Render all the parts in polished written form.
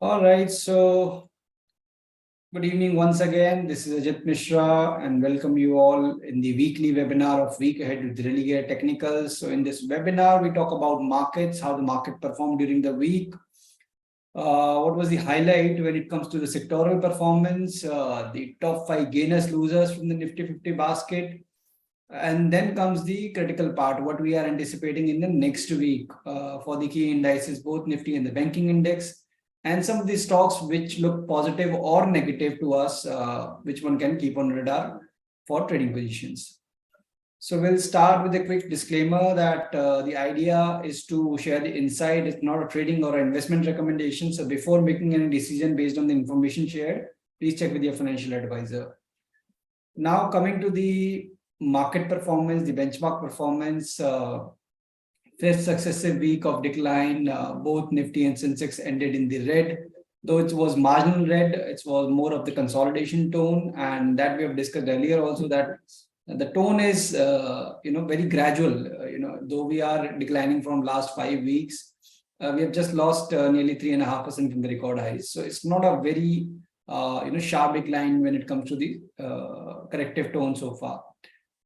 All right, so good evening once again. This is Ajit Mishra and welcome you all in the weekly webinar of Week Ahead with Religare Technicals. So in this webinar, we talk about markets, how the market performed during the week. What was the highlight when it comes to the sectoral performance, the top 5 gainers, losers from the Nifty 50 basket. And then comes the critical part, what we are anticipating in the next week for the key indices, both Nifty and the banking index. And some of the stocks which look positive or negative to us, which one can keep on radar for trading positions. So we'll start with a quick disclaimer that the idea is to share the insight. It's not a trading or investment recommendation. So before making any decision based on the information shared, please check with your financial advisor. Now coming to the market performance, the benchmark performance, fifth successive week of decline, both Nifty and Sensex ended in the red. Though it was marginal red, it was more of the consolidation tone, and that we have discussed earlier also that the tone is, very gradual. Though we are declining from last 5 weeks, we have just lost nearly 3.5% from the record highs. So it's not a very, sharp decline when it comes to the corrective tone so far.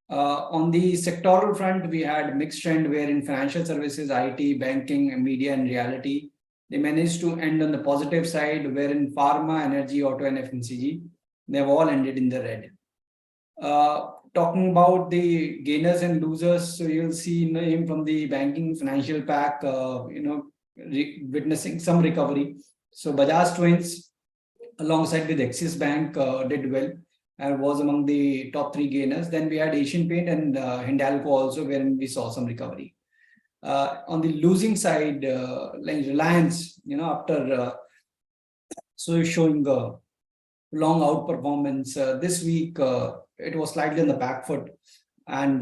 On the sectoral front, we had mixed trend where in financial services, IT, banking, media, and reality, they managed to end on the positive side, where in pharma, energy, auto, and FMCG, they've all ended in the red. Talking about the gainers and losers, so you'll see name from the banking financial pack, witnessing some recovery. So Bajaj Twins, alongside with Axis Bank, did well and was among the top 3 gainers. Then we had Asian Paint and Hindalco also, wherein we saw some recovery. On the losing side, like Reliance, after showing a long outperformance this week, it was slightly on the back foot and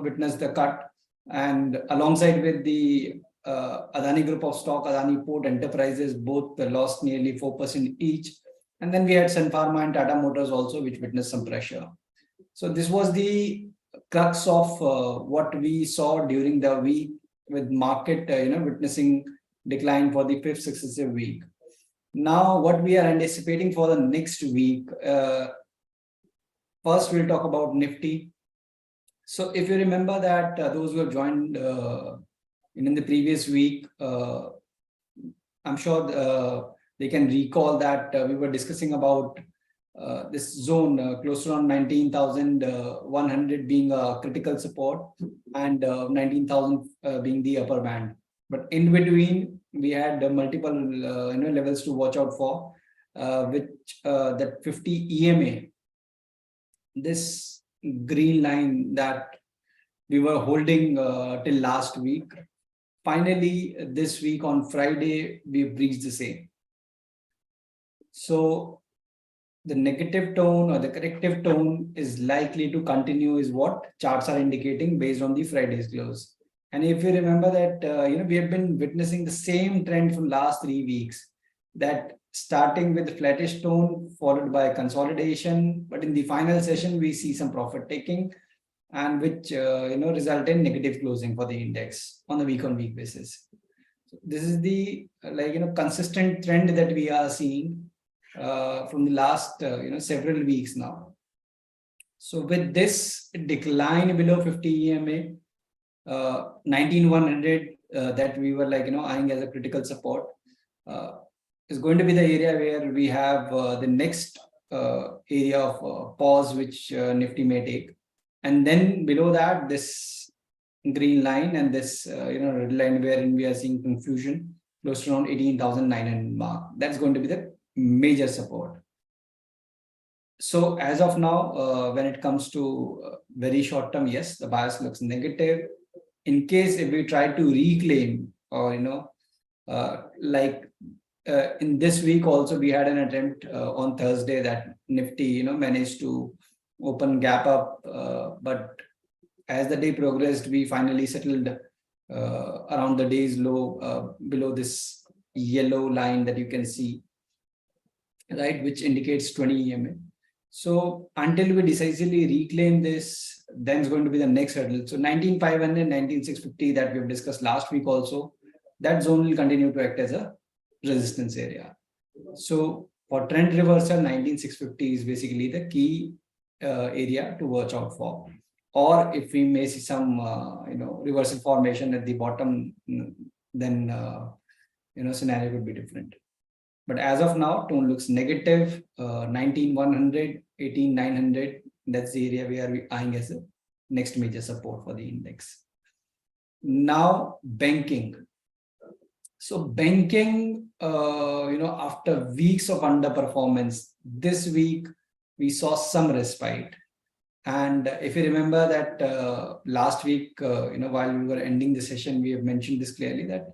witnessed the cut. And alongside with the Adani group of stock, Adani Port Enterprises, both lost nearly 4% each. And then we had Sun Pharma and Tata Motors also, which witnessed some pressure. So this was the crux of what we saw during the week, with market, witnessing decline for the 5th successive week. Now, what we are anticipating for the next week, first we'll talk about Nifty. So if you remember that those who have joined in the previous week, I'm sure they can recall that we were discussing about this zone close to around 19,100 being a critical support and 19,000 being the upper band. But in between, we had multiple levels to watch out for, which that 50 EMA, this green line that we were holding till last week. Finally, this week on Friday, we've reached the same. So the negative tone or the corrective tone is likely to continue, is what charts are indicating based on the Friday's close. And if you remember that, we have been witnessing the same trend from last 3 weeks, that starting with the flattish tone followed by consolidation, but in the final session, we see some profit taking, and which, result in negative closing for the index on a week-on-week basis. So this is the, consistent trend that we are seeing from the last several weeks now. So with this decline below 50 EMA, 19,100 that we were eyeing as a critical support is going to be the area where we have the next area of pause which Nifty may take. And then below that, this green line and this red line wherein we are seeing confusion close to around 18,900 mark. That's going to be the major support. So as of now, when it comes to very short term, yes, the bias looks negative. In case if we try to reclaim, or in this week also, we had an attempt on Thursday that Nifty managed to open gap up, but as the day progressed, we finally settled around the day's low below this yellow line that you can see, right, which indicates 20 EMA. So until we decisively reclaim this, then it's going to be the next hurdle. So 19,500, 19,650 that we've discussed last week also, that zone will continue to act as a resistance area. So for trend reversal, 19650 is basically the key area to watch out for. Or if we may see some reversal formation at the bottom, then scenario could be different. But as of now, tone looks negative. 19,100, 18,900. That's the area we are eyeing as a next major support for the index. Now banking. So banking, after weeks of underperformance, this week we saw some respite. And if you remember that last week, while we were ending the session, we have mentioned this clearly that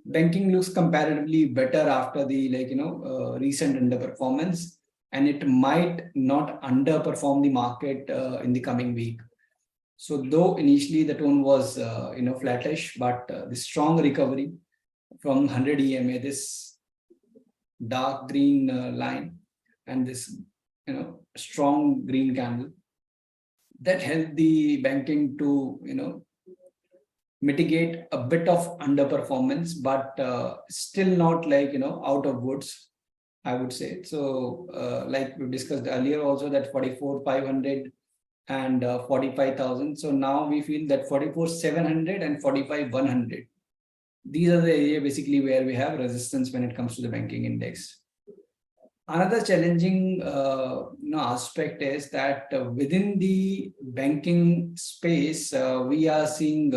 banking looks comparatively better after the recent underperformance, and it might not underperform the market in the coming week. So though initially the tone was flattish, but the strong recovery from 100 EMA, this dark green line, and this strong green candle, that helped the banking to mitigate a bit of underperformance, but still not out of woods, I would say. So like we discussed earlier also, that 44,500 and 45,000. So now we feel that 44,700 and 45,100. These are the area basically where we have resistance when it comes to the banking index. Another challenging aspect is that within the banking space, we are seeing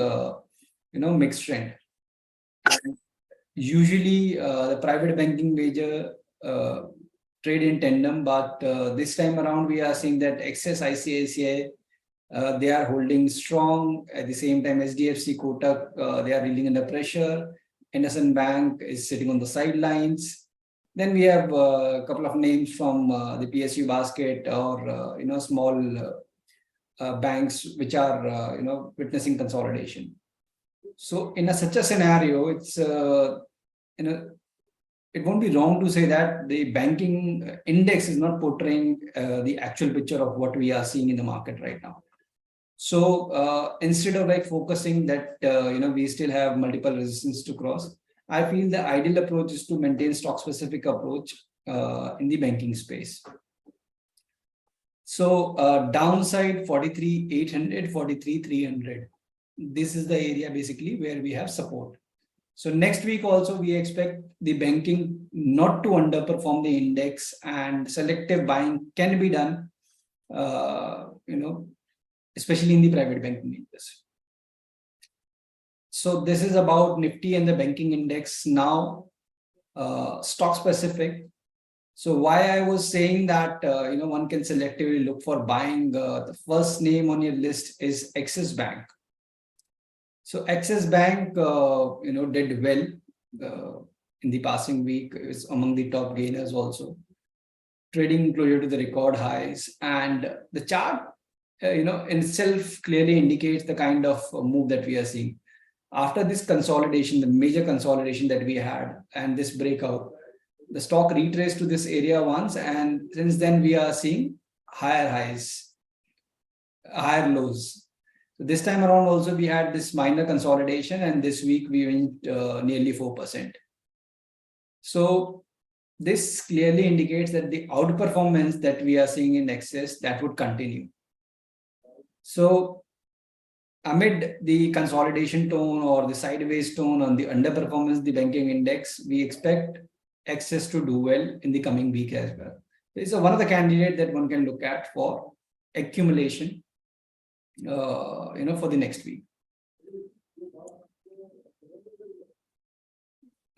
mixed trend. And usually the private banking major trade in tandem, but this time around we are seeing that excess ICICI, they are holding strong. At the same time, SDFC, Kotak, they are reeling under pressure. Anderson Bank is sitting on the sidelines. Then we have a couple of names from the PSU basket, or small banks which are witnessing consolidation. So in such a scenario, it's it won't be wrong to say that the banking index is not portraying the actual picture of what we are seeing in the market right now. So instead of focusing that we still have multiple resistance to cross, I feel the ideal approach is to maintain stock specific approach in the banking space. So downside 43,800, 43,300. This is the area basically where we have support. So next week also we expect the banking not to underperform the index, and selective buying can be done, especially in the private banking index. So this is about Nifty and the banking index. Now, stock specific. So why I was saying that one can selectively look for buying. The first name on your list is Axis Bank. So Axis Bank, did well in the passing week. It was among the top gainers also, trading closer to the record highs, and the chart, in itself clearly indicates the kind of move that we are seeing. After this consolidation, the major consolidation that we had, and this breakout, the stock retraced to this area once, and since then we are seeing higher highs, higher lows. So this time around also we had this minor consolidation, and this week we went nearly 4%. So this clearly indicates that the outperformance that we are seeing in Axis, that would continue. So amid the consolidation tone or the sideways tone on the underperformance of the banking index, we expect Axis to do well in the coming week as well. This is one of the candidates that one can look at for accumulation, for the next week.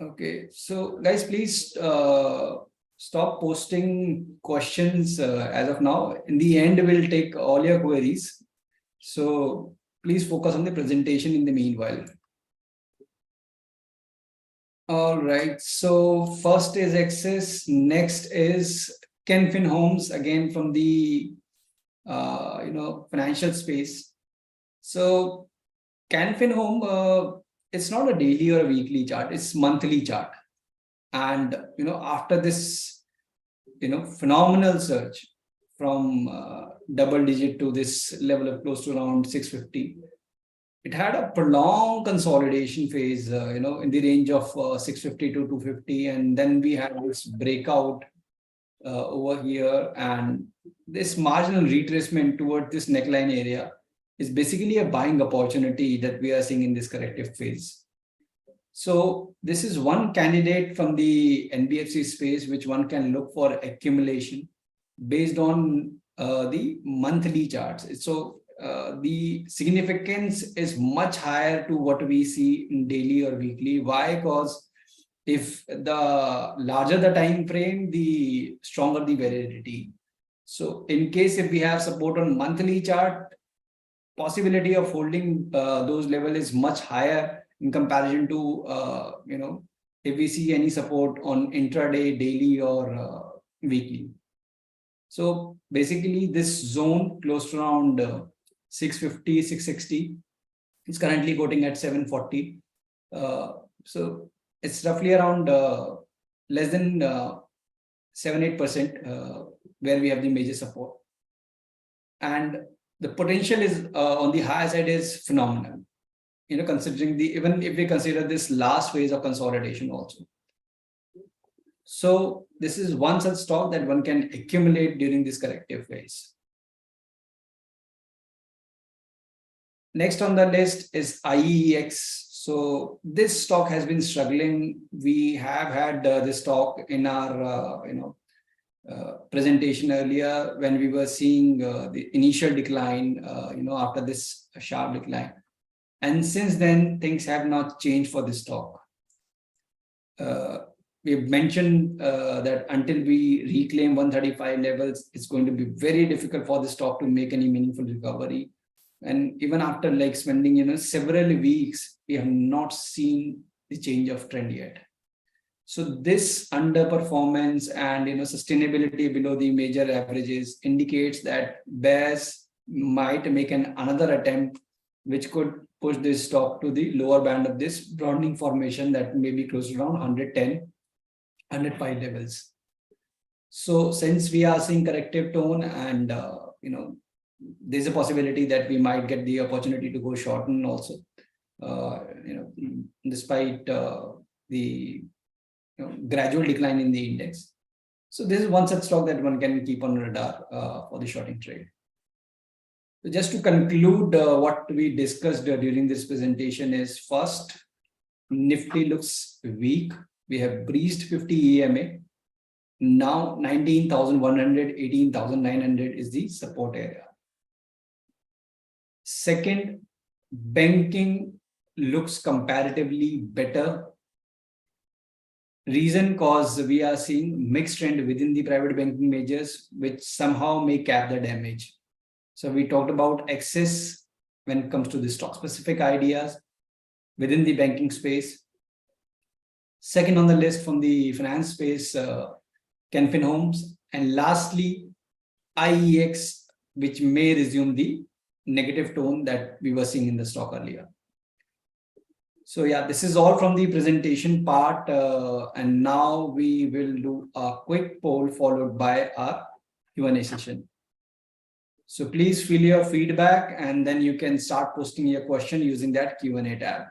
Okay, so guys, please stop posting questions as of now. In the end, we'll take all your queries. So please focus on the presentation in the meanwhile. All right, so first is Axis, next is Kenfin Homes, again from the financial space. So Kenfin Home, it's not a daily or a weekly chart, it's monthly chart. And after this phenomenal surge from double digit to this level of close to around 650, it had a prolonged consolidation phase, in the range of 650 to 250, and then we had this breakout over here, and this marginal retracement toward this neckline area is basically a buying opportunity that we are seeing in this corrective phase. So this is one candidate from the NBFC space which one can look for accumulation based on the monthly charts. So the significance is much higher to what we see in daily or weekly. Why? Because if the larger the time frame, the stronger the validity. So in case if we have support on monthly chart, possibility of holding those level is much higher in comparison to if we see any support on intraday, daily, or weekly. So basically this zone close to around 650, 660 is currently quoting at 740. So it's roughly around less than 7-8% where we have the major support. And the potential is on the higher side is phenomenal, considering even if we consider this last phase of consolidation also. So this is one such stock that one can accumulate during this corrective phase. Next on the list is IEX. So this stock has been struggling. We have had this stock in our presentation earlier when we were seeing the initial decline, after this sharp decline. And since then, things have not changed for this stock. We've mentioned that until we reclaim 135 levels, it's going to be very difficult for the stock to make any meaningful recovery. And even after like spending several weeks, we have not seen the change of trend yet. So this underperformance and sustainability below the major averages indicates that bears might make another attempt, which could push this stock to the lower band of this broadening formation that may be close to around 110, 105 levels. So since we are seeing corrective tone and there's a possibility that we might get the opportunity to go shorten also, despite the gradual decline in the index. So this is one such stock that one can keep on radar for the shorting trade. So just to conclude what we discussed during this presentation is, first, Nifty looks weak. We have breached 50 EMA. Now 19,100, 18,900 is the support area. Second, banking looks comparatively better. Reason because we are seeing mixed trend within the private banking majors, which somehow may cap the damage. So we talked about excess when it comes to the stock specific ideas within the banking space. Second on the list from the finance space, Canfin Homes. And lastly, IEX, which may resume the negative tone that we were seeing in the stock earlier. So yeah, this is all from the presentation part. And now we will do a quick poll followed by our Q&A session. So please fill your feedback and then you can start posting your question using that Q&A tab.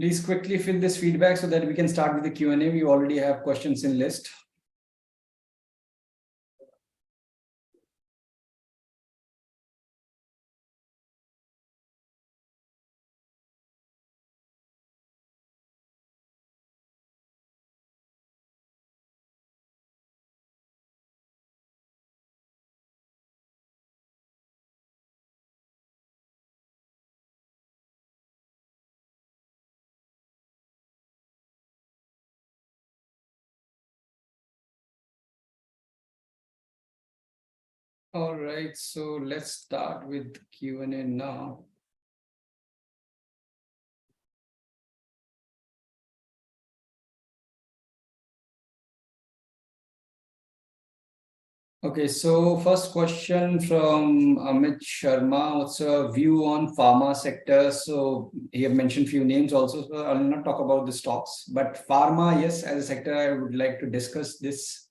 Please quickly fill this feedback so that we can start with the Q&A. We already have questions in list. All right, so let's start with Q&A now. Okay, so first question from Amit Sharma. What's your view on pharma sector? So he have mentioned few names also, so I'll not talk about the stocks, but pharma, yes, as a sector, I would like to discuss this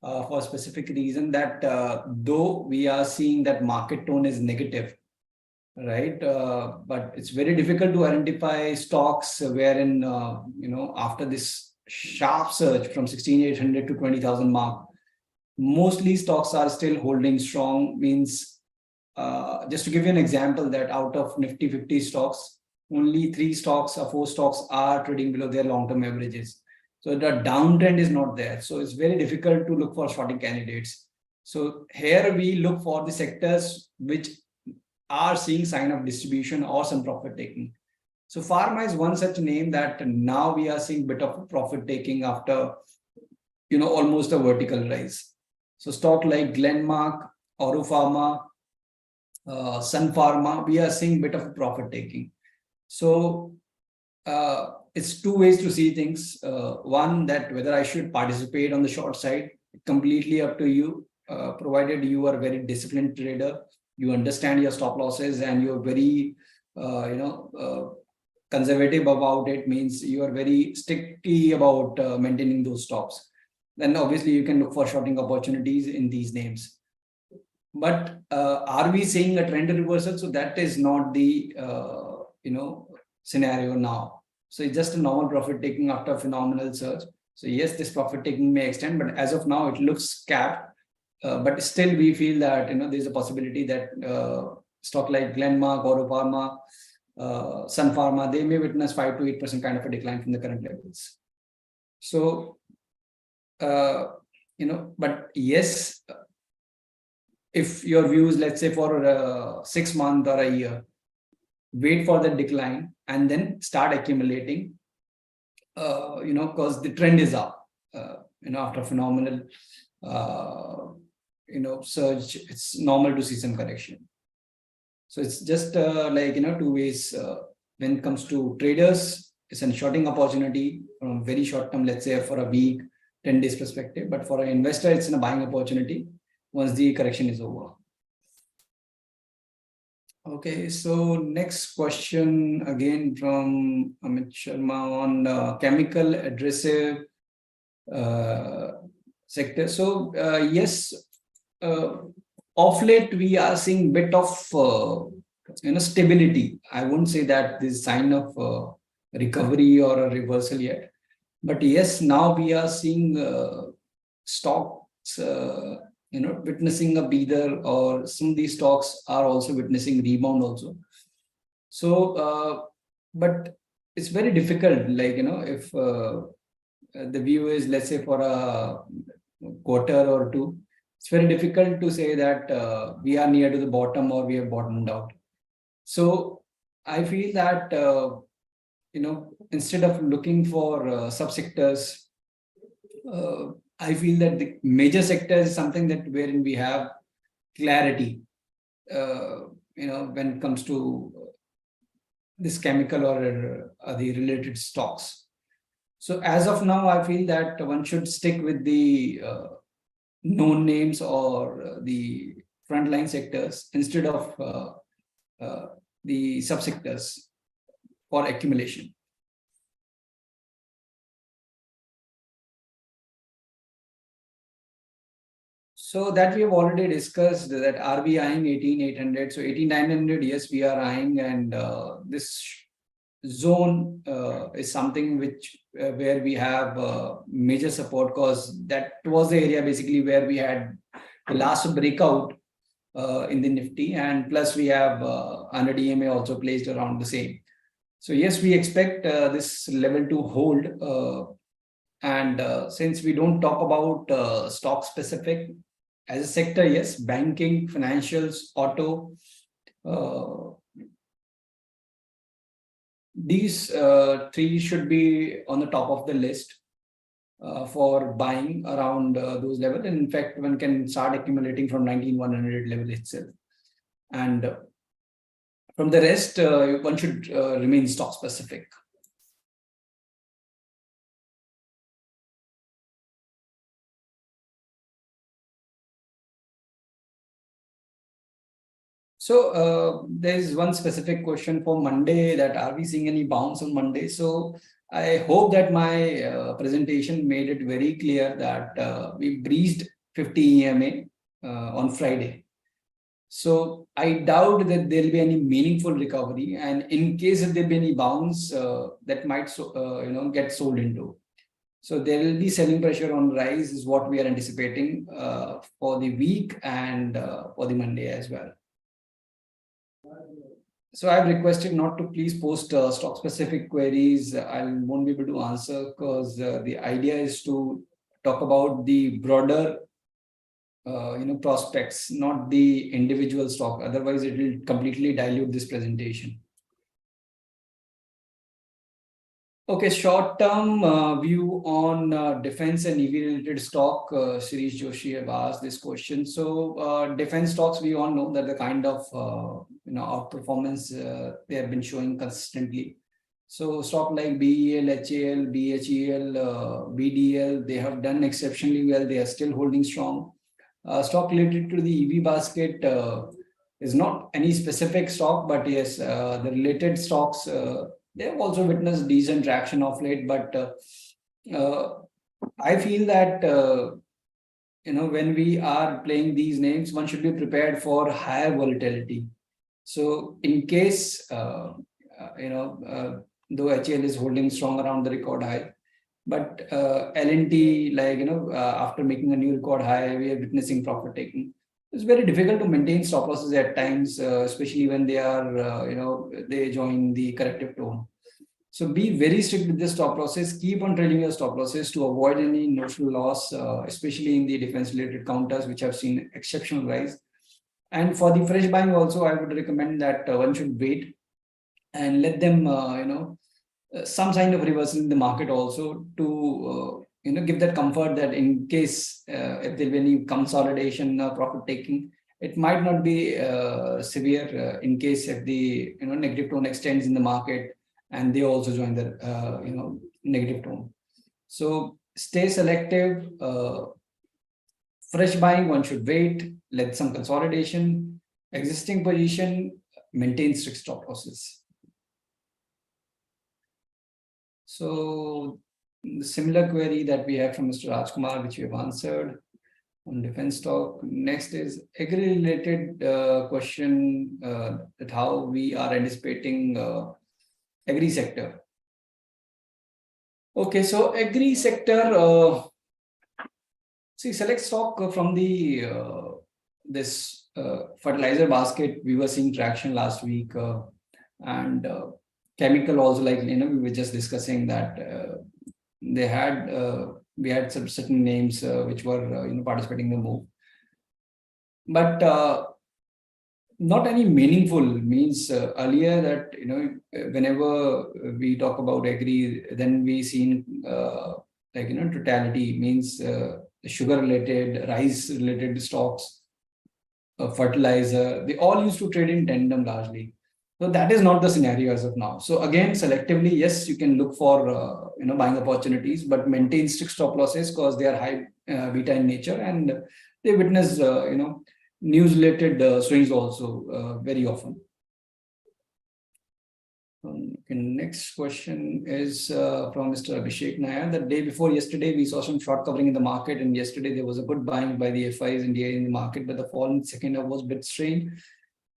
for a specific reason that though we are seeing that market tone is negative, right? But it's very difficult to identify stocks wherein, after this sharp surge from 16,800 to 20,000 mark, mostly stocks are still holding strong. Means, just to give you an example, that out of Nifty 50 stocks, only three stocks or four stocks are trading below their long-term averages. So the downtrend is not there. So it's very difficult to look for shorting candidates. So here we look for the sectors which are seeing sign of distribution or some profit taking. So pharma is one such name that now we are seeing bit of profit taking after almost a vertical rise. So stock like Glenmark, Oro Pharma, Sun Pharma, we are seeing bit of profit taking. So it's two ways to see things. One, that whether I should participate on the short side, completely up to you, provided you are a very disciplined trader, you understand your stop losses, and you're very, conservative about it, means you are very sticky about maintaining those stops. Then obviously you can look for shorting opportunities in these names. But are we seeing a trend reversal? So that is not the scenario now. So it's just a normal profit taking after a phenomenal surge. So yes, this profit taking may extend, but as of now it looks capped. But still we feel that there's a possibility that stock like Glenmark, Oro Pharma, Sun Pharma, they may witness 5 to 8% kind of a decline from the current levels. So but yes, if your views, let's say for 6 months or a year, wait for the decline and then start accumulating, because the trend is up, after phenomenal, surge, it's normal to see some correction. So it's just two ways. When it comes to traders, it's a shorting opportunity from very short term, let's say for a week, 10 days perspective. But for an investor, it's a buying opportunity once the correction is over. Okay, so next question again from Amit Sharma on chemical adhesive sector. So yes, of late we are seeing bit of stability. I won't say that this sign of recovery or a reversal yet, but yes, now we are seeing stocks witnessing a breather, or some of these stocks are also witnessing rebound also. So but it's very difficult, if the view is, let's say, for a quarter or two, it's very difficult to say that we are near to the bottom or we have bottomed out. So I feel that instead of looking for subsectors, I feel that the major sector is something that wherein we have clarity, when it comes to this chemical or the related stocks. So as of now, I feel that one should stick with the known names or the frontline sectors instead of the subsectors for accumulation. So that we have already discussed, that are we eyeing 18,800? So 18,900, yes, we are eyeing, and this zone is something which where we have major support, because that was the area basically where we had the last breakout in the Nifty, and plus we have 100 EMA also placed around the same. So yes, we expect this level to hold, and since we don't talk about stock specific, as a sector, yes, banking, financials, auto, these three should be on the top of the list for buying around those levels. And in fact, one can start accumulating from 19,100 level itself. And from the rest, one should remain stock specific. There is one specific question for Monday, that are we seeing any bounce on Monday? So I hope that my presentation made it very clear that we breached 50 EMA on Friday. So I doubt that there'll be any meaningful recovery, and in case if there'll be any bounce, that might get sold into. So there will be selling pressure on rise is what we are anticipating for the week and for the Monday as well. So I've requested not to please post stock specific queries. I won't be able to answer because the idea is to talk about the broader prospects, not the individual stock. Otherwise, it will completely dilute this presentation. Okay, short-term view on defense and EV-related stock. Shirish Joshi have asked this question. So, defense stocks, we all know that the kind of outperformance they have been showing consistently. So, stock like BEL, HAL, BHEL, BDL, they have done exceptionally well. They are still holding strong. Stock related to the EV basket is not any specific stock, but yes, the related stocks. They have also witnessed decent traction of late, but I feel that when we are playing these names, one should be prepared for higher volatility. So, in case though HL is holding strong around the record high, but L&T, after making a new record high, we are witnessing profit taking. It's very difficult to maintain stop losses at times, especially when they are, they join the corrective tone. So be very strict with the stop losses. Keep on trailing your stop losses to avoid any notional loss, especially in the defense-related counters, which have seen exceptional rise. And for the fresh buying also, I would recommend that one should wait and let them, some sign of reversal in the market also to give that comfort that in case if there will be any consolidation profit taking, it might not be severe in case if the negative tone extends in the market and they also join the negative tone. So stay selective. Fresh buying, one should wait, let some consolidation. Existing position, maintain strict stop losses. So the similar query that we have from Mr. Rajkumar, which we have answered on defense stock. Next is agri-related question that how we are anticipating agri sector. Okay, so agri sector, see, select stock from the this fertilizer basket. We were seeing traction last week, and chemical also, like we were just discussing that they had we had some certain names which were participating in the move, but not any meaningful. Means earlier that whenever we talk about agri, then we seen totality, means sugar related, rice related stocks, fertilizer, they all used to trade in tandem largely. So that is not the scenario as of now. So again, selectively, yes, you can look for buying opportunities, but maintain strict stop losses because they are high beta in nature and they witness news related swings also very often. Next question is from Mr. Abhishek Nair. The day before yesterday, we saw some short covering in the market, and yesterday there was a good buying by the FIs in the market, but the fall in the second half was a bit strange.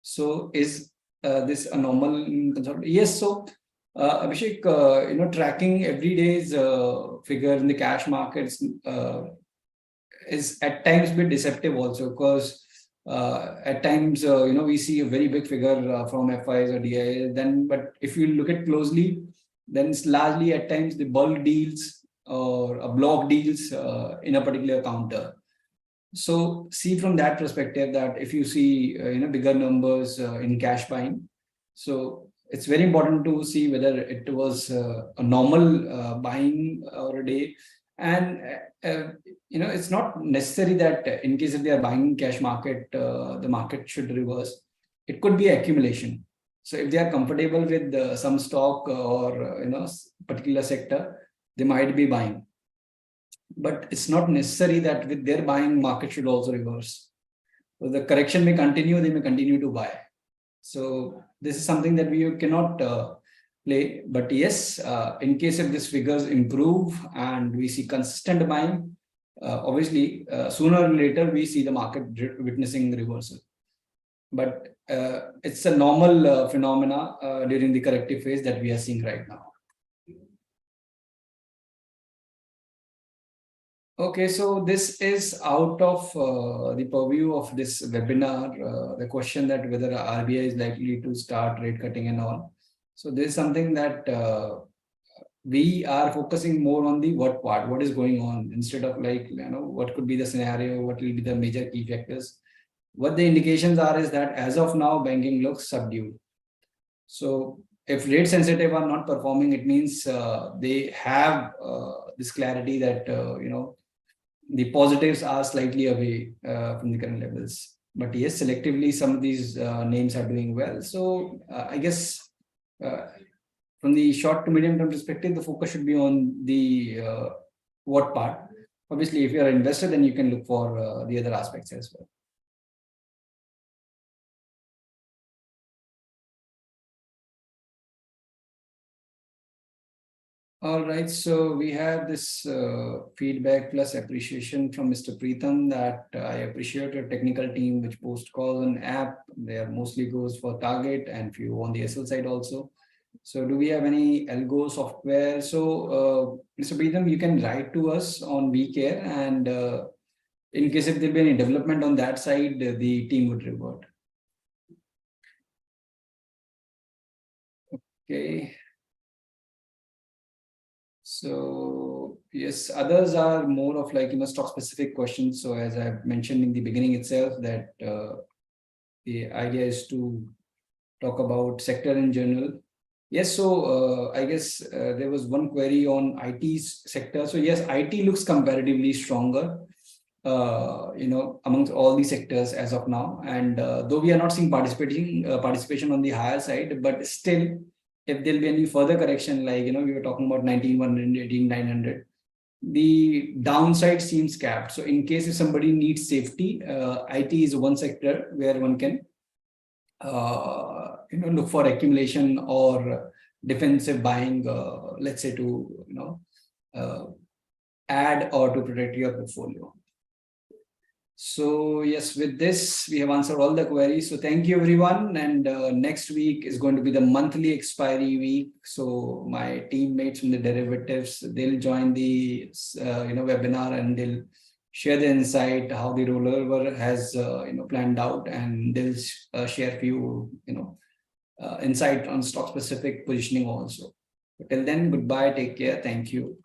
So is this a normal consultant? Yes. So Abhishek, tracking every day's figure in the cash markets is at times a bit deceptive also, because at times we see a very big figure from FIs or DIA. But if you look at closely, then it's largely at times the bulk deals or block deals in a particular counter. So see from that perspective that if you see bigger numbers in cash buying, so it's very important to see whether it was a normal buying or a day. And it's not necessary that in case if they are buying cash market, the market should reverse. It could be accumulation. So if they are comfortable with some stock or particular sector, they might be buying. But it's not necessary that with their buying, market should also reverse. So the correction may continue, they may continue to buy. So this is something that we cannot play. But yes, in case if these figures improve and we see consistent buying, obviously sooner or later we see the market witnessing reversal. But it's a normal phenomena during the corrective phase that we are seeing right now. Okay, so this is out of the purview of this webinar, the question that whether RBI is likely to start rate cutting and all. So this is something that we are focusing more on the what is going on, instead of what could be the scenario, what will be the major key factors. What the indications are is that as of now, banking looks subdued. So if rate sensitive are not performing, it means they have this clarity that the positives are slightly away from the current levels. But yes, selectively some of these names are doing well. So I guess from the short to medium term perspective, the focus should be on the what part. Obviously, if you are an investor, then you can look for the other aspects as well. All right, so we have this feedback plus appreciation from Mr. Preetham that I appreciate your technical team which post calls on app. They are mostly goes for target and few on the SL side also. So do we have any algo software? So Mr. Preetham, you can write to us on WeCare, and in case if there be any development on that side, the team would revert. Okay. So yes, others are more of stock specific questions. So as I've mentioned in the beginning itself, that the idea is to talk about sector in general. Yes, so I guess there was one query on IT sector. So yes, IT looks comparatively stronger, amongst all the sectors as of now. And though we are not seeing participation on the higher side, but still, if there'll be any further correction, we were talking about 19,100, 18,900, the downside seems capped. So in case if somebody needs safety, IT is one sector where one can look for accumulation or defensive buying, let's say to add or to protect your portfolio. So yes, with this, we have answered all the queries. So thank you, everyone. And next week is going to be the monthly expiry week. So my teammates from the derivatives, they'll join the webinar, and they'll share the insight how the rollover has planned out, and they'll share few insight on stock specific positioning also. But till then, goodbye, take care, thank you.